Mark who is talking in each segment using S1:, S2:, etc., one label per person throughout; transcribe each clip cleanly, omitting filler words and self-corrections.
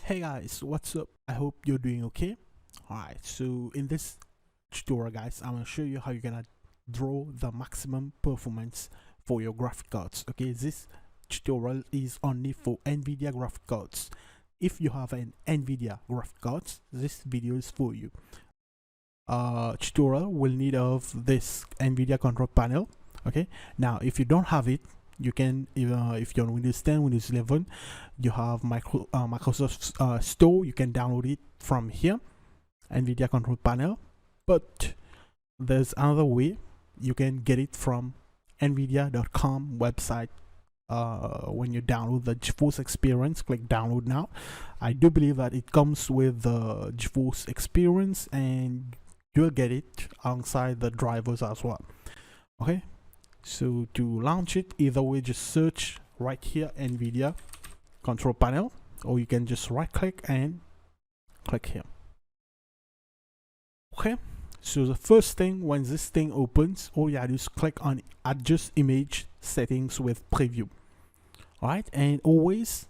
S1: Hey guys, what's up? I hope you're doing okay. Alright, so in this tutorial guys, I'm gonna show you how you're gonna draw the maximum performance for your graphic cards. Okay, this tutorial is only for Nvidia graphic cards. If you have an Nvidia graphic cards, this video is for you. Tutorial will need of this Nvidia control panel. Okay, now if you don't have it, you can, if you're on Windows 10, Windows 11, you have Microsoft Store. You can download it from here, Nvidia control panel. But there's another way. You can get it from nvidia.com website. When you download the GeForce Experience, click download now. I do believe that it comes with the GeForce Experience, and you'll get it alongside the drivers as well. Okay, so to launch it, either way, just search right here Nvidia control panel, or you can just right click and click here. Okay, so the first thing, when this thing opens, all you have to do is click on adjust image settings with preview. All right, and always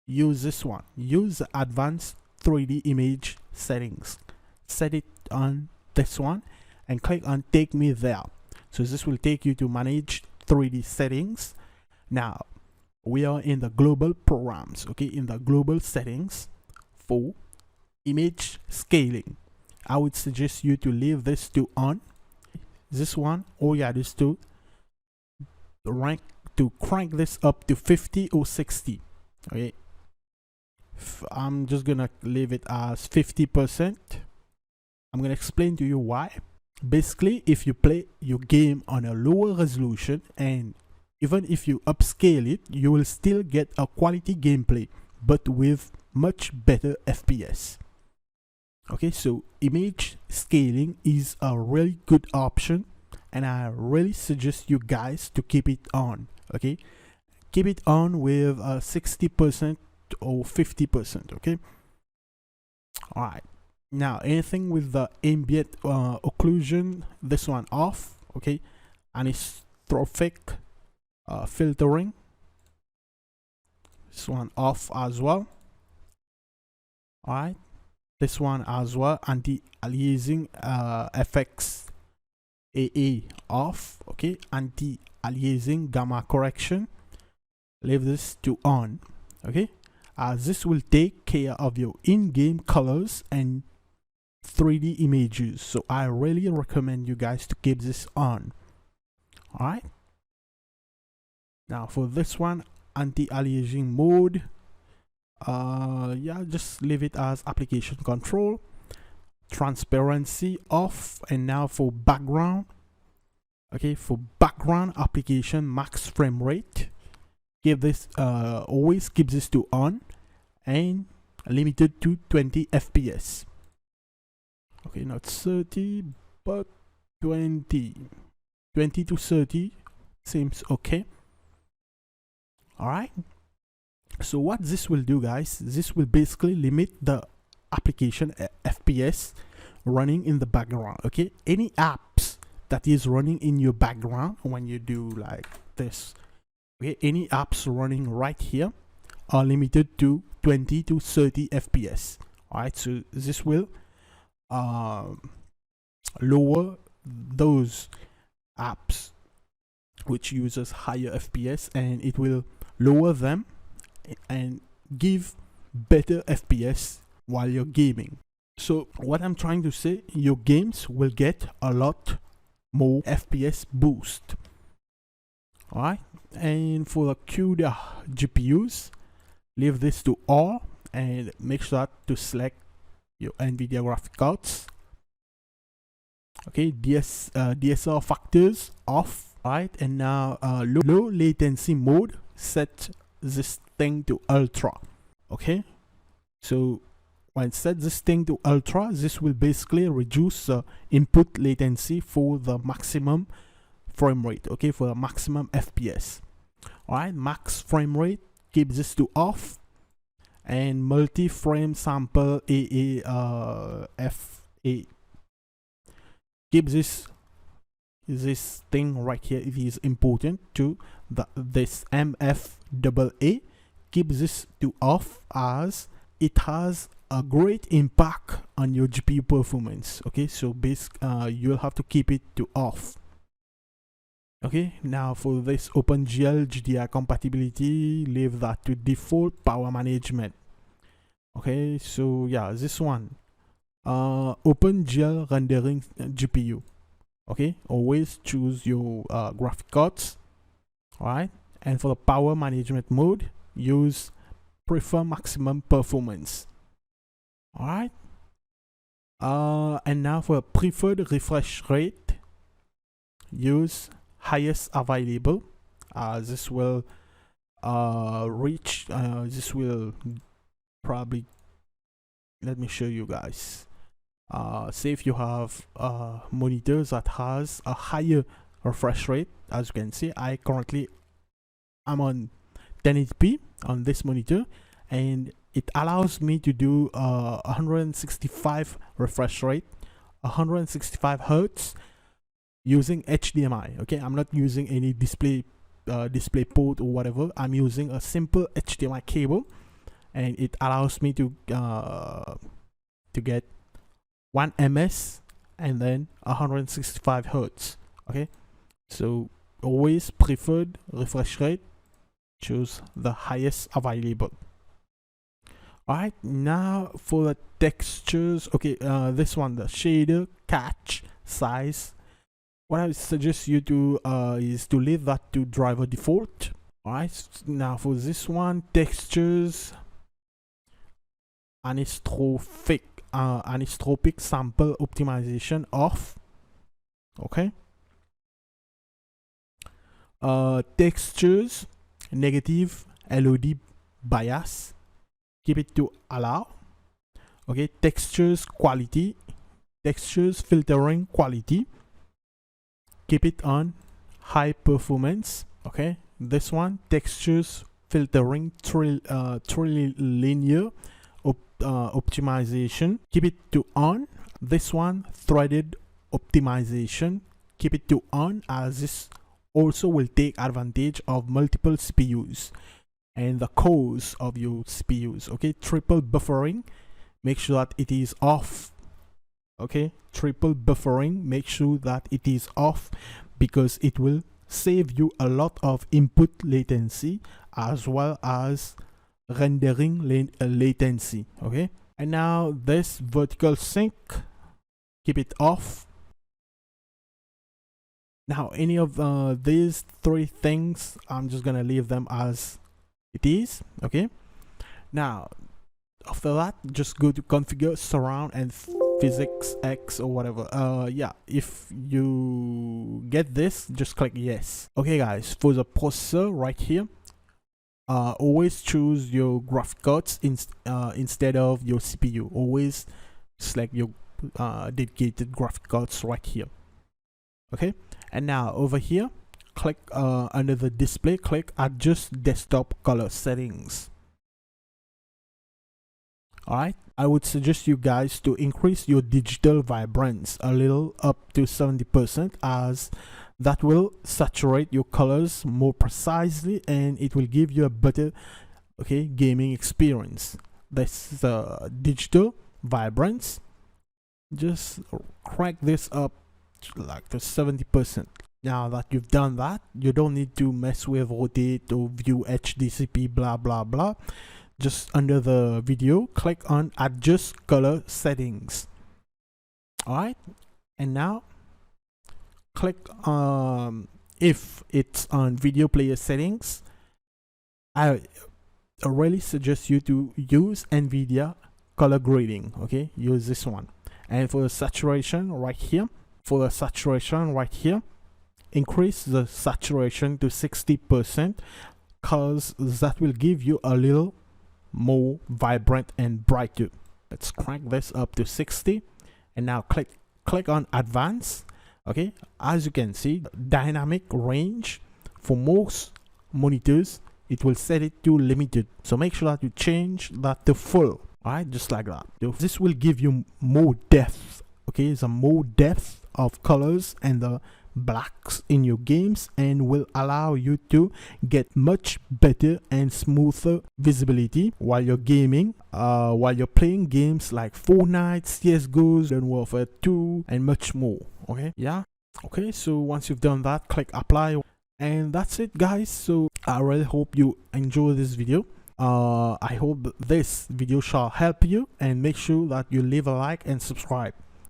S1: use this one, use the advanced 3D image settings. Set it on this one and click on take me there. So this will take you to manage 3D settings. Now we are in the global programs. Okay, in the global settings for image scaling, I would suggest you to leave this to on. This one, all you have is to crank this up to 50 or 60. Okay, I'm just gonna leave it as 50%. I'm gonna explain to you why. Basically, if you play your game on a lower resolution, and even if you upscale it, you will still get a quality gameplay, but with much better FPS. Okay, so image scaling is a really good option, and I really suggest you guys to keep it on. Okay, keep it on with 60% or 50%. Okay, all right. Now anything with the ambient occlusion, this one off. Okay, anisotropic filtering, this one off as well. All right, this one as well. Anti-aliasing FX AA off. Okay, anti-aliasing gamma correction, leave this to on. Okay, this will take care of your in-game colors and 3D images, so I really recommend you guys to keep this on. All right, now for this one, anti-aliasing mode, yeah, just leave it as application control. Transparency off. And now for background, okay, for background application, max frame rate, give this always keep this to on and limited to 20 FPS. Okay, not 30 but 20 to 30 seems okay. All right, so what this will do, guys, this will basically limit the application FPS running in the background. Okay, any apps that is running in your background when you do like this, okay, any apps running right here are limited to 20 to 30 FPS. All right, so this will lower those apps which uses higher FPS, and it will lower them and give better FPS while you're gaming. So what I'm trying to say, your games will get a lot more FPS boost. All right, and for the CUDA GPUs, leave this to all and make sure to select your Nvidia graphic cards. Okay, DSR factors off. All right, and now low latency mode, set this thing to ultra. Okay, so when set this thing to ultra, this will basically reduce the input latency for the maximum frame rate. Okay, for the maximum FPS. All right, max frame rate, keep this to off. And multi-frame sample FA, keep this thing right here. It is important to this MFAA, keep this to off, as it has a great impact on your GPU performance. Okay, so you'll have to keep it to off. Okay, now for this OpenGL GDI compatibility, leave that to default. Power management. Okay, so yeah, this one, OpenGL rendering GPU. Okay, always choose your graphic cards. All right, and for the power management mode, use prefer maximum performance. All right, and now for a preferred refresh rate, use highest available. This will this will probably, let me show you guys. Say if you have monitors that has a higher refresh rate, as you can see, I'm on 1080p on this monitor, and it allows me to do 165 refresh rate, 165 hertz, using HDMI. Okay, I'm not using any display port or whatever. I'm using a simple HDMI cable, and it allows me to get 1 ms and then 165 hertz. Okay, so always preferred refresh rate, choose the highest available. All right, now for the textures. Okay, this one, the shader catch size, what I would suggest you to is to leave that to driver default. All right, now for this one, textures, anisotropic sample optimization off. Okay, textures negative LOD bias, keep it to allow. Okay, textures quality, textures filtering quality, keep it on high performance. Okay, this one, textures filtering trilinear optimization, keep it to on. This one, threaded optimization, keep it to on, as this also will take advantage of multiple CPUs and the cores of your CPUs. Okay, triple buffering, make sure that it is off. Okay, triple buffering, make sure that it is off, because it will save you a lot of input latency as well as rendering latency. Okay, and now this vertical sync, keep it off. Now any of these three things, I'm just gonna leave them as it is. Okay, now after that, just go to configure surround and physics X or whatever. Yeah, if you get this, just click yes. Okay guys, for the processor right here, always choose your graphic cards instead of your CPU. Always select your dedicated graphic cards right here. Okay, and now over here, click under the display, click adjust desktop color settings. Alright, I would suggest you guys to increase your digital vibrance a little, up to 70%, as that will saturate your colors more precisely and it will give you a better gaming experience. This is digital vibrance. Just crank this up like to 70%. Now that you've done that, you don't need to mess with rotate or view HDCP blah blah blah. Just under the video, click on adjust color settings. Alright, and now click if it's on video player settings, I really suggest you to use Nvidia color grading. Okay, use this one. And for the saturation right here, increase the saturation to 60%, cause that will give you a little more vibrant and brighter. Let's crank this up to 60, and now click on advanced. Okay, as you can see, dynamic range for most monitors, it will set it to limited, so make sure that you change that to full. All right, just like that. This will give you more depth. Okay, some more depth of colors and the blacks in your games and will allow you to get much better and smoother visibility while you're gaming, while you're playing games like Fortnite, CSGO, Modern Warfare 2 and much more. Okay, yeah, okay, so once you've done that, click apply, and that's it guys. So I really hope you enjoy this video. I hope this video shall help you, and make sure that you leave a like and subscribe.